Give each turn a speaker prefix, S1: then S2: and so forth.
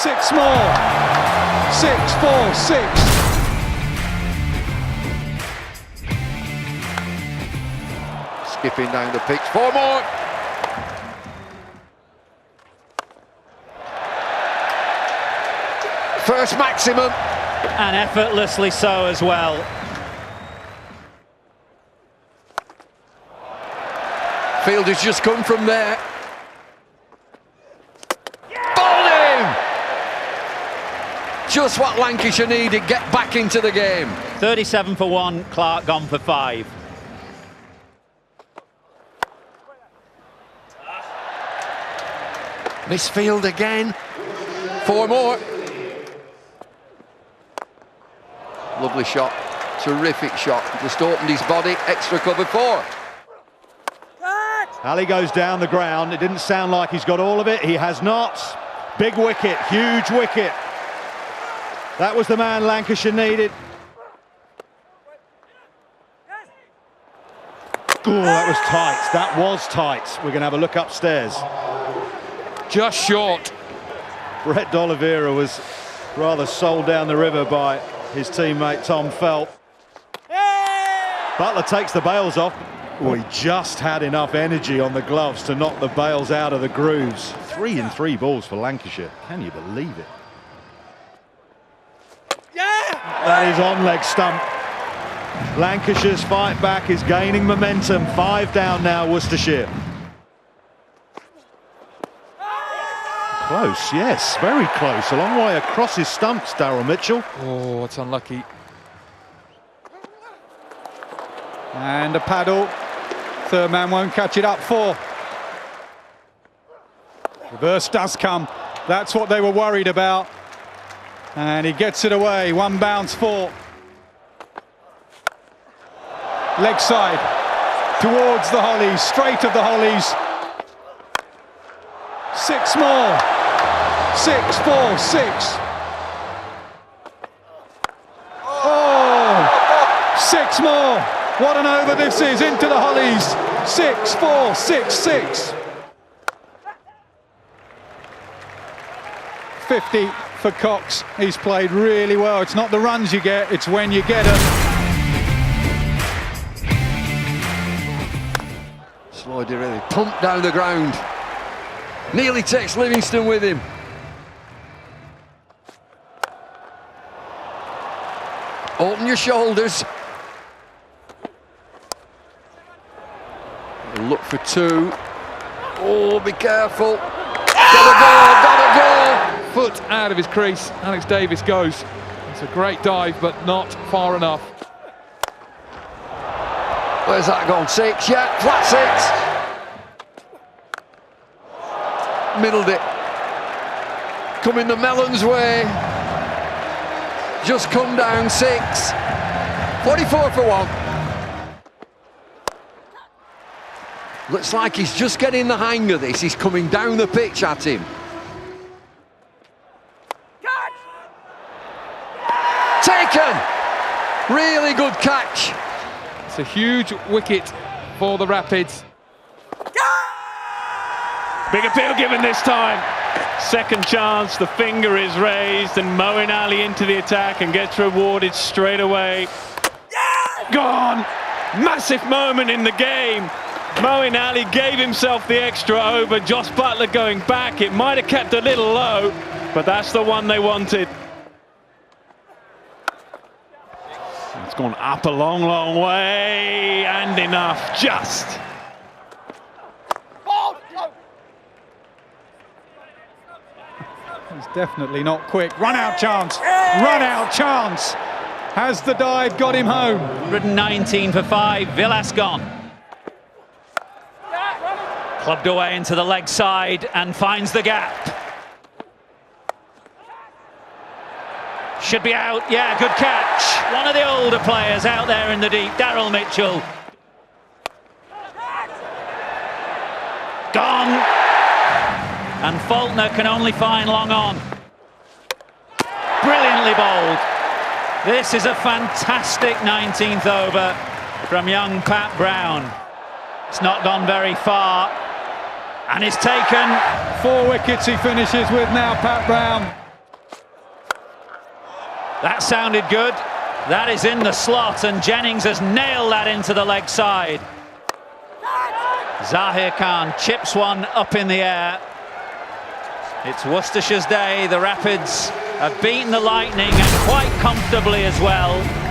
S1: Six more. 6-4-6.
S2: Skipping down the pitch, 4 more. First maximum.
S3: And effortlessly so as well.
S2: Fielder's just come from there. Bowled him! Just what Lancashire needed, get back into the game.
S3: 37 for 1, Clark gone for 5.
S2: Misfield again. 4 more. Lovely shot, terrific shot. Just opened his body, extra cover 4.
S1: Ali goes down the ground. It didn't sound like he's got all of it. He has not. Big wicket, huge wicket. That was the man Lancashire needed. Oh, that was tight. That was tight. We're going to have a look upstairs.
S4: Just short.
S1: Brett D'Oliveira was rather sold down the river by his teammate Tom Felt. Butler takes the bails off. Oh, he just had enough energy on the gloves to knock the bails out of the grooves. 3 in 3 balls for Lancashire. Can you believe it? That is on leg stump. Lancashire's fight back is gaining momentum. 5 down now, Worcestershire. Close, yes, very close. A long way across his stumps, Daryl Mitchell.
S4: Oh, it's unlucky. And a paddle. Third man won't catch it up. 4. Reverse does come. That's what they were worried about. And he gets it away. 1 bounce, 4. Leg side. Towards the Hollies. Straight of the Hollies. 6 more. 6-4-6. Oh, 6 more. What an over this is. Into the Hollies. 6-4-6-6. 50 for Cox. He's played really well. It's not the runs you get, it's when you get them.
S2: Slidey really pumped down the ground. Nearly takes Livingston with him. Open your shoulders. Look for 2. Oh, be careful. Gotta go.
S4: Foot out of his crease. Alex Davis goes. It's a great dive, but not far enough.
S2: Where's that gone? 6, yeah, flat 6. Middled it. Coming the Mellon's way. Just come down 6. 44 for 1. Looks like he's just getting the hang of this. He's coming down the pitch at him. Taken! Really good catch.
S4: It's a huge wicket for the Rapids.
S5: Big appeal given this time. Second chance, the finger is raised and Moeen Ali into the attack and gets rewarded straight away. Gone! Massive moment in the game. Moeen Ali gave himself the extra over. Josh Butler going back. It might have kept a little low, but that's the one they wanted. It's gone up a long, long way, and enough, just.
S4: He's definitely not quick. Run out chance. Run out chance. Has the dive got him home?
S3: 119 for 5. Villas gone. Clubbed away into the leg side and finds the gap. Should be out. Yeah, good catch. One of the older players out there in the deep, Daryl Mitchell. Gone. And Faulkner can only find long on. Brilliantly bowled. This is a fantastic 19th over from young Pat Brown. It's not gone very far. And it's taken.
S4: 4 wickets he finishes with now, Pat Brown.
S3: That sounded good. That is in the slot, and Jennings has nailed that into the leg side. Zahir Khan chips one up in the air. It's Worcestershire's day. The Rapids have beaten the Lightning, and quite comfortably as well.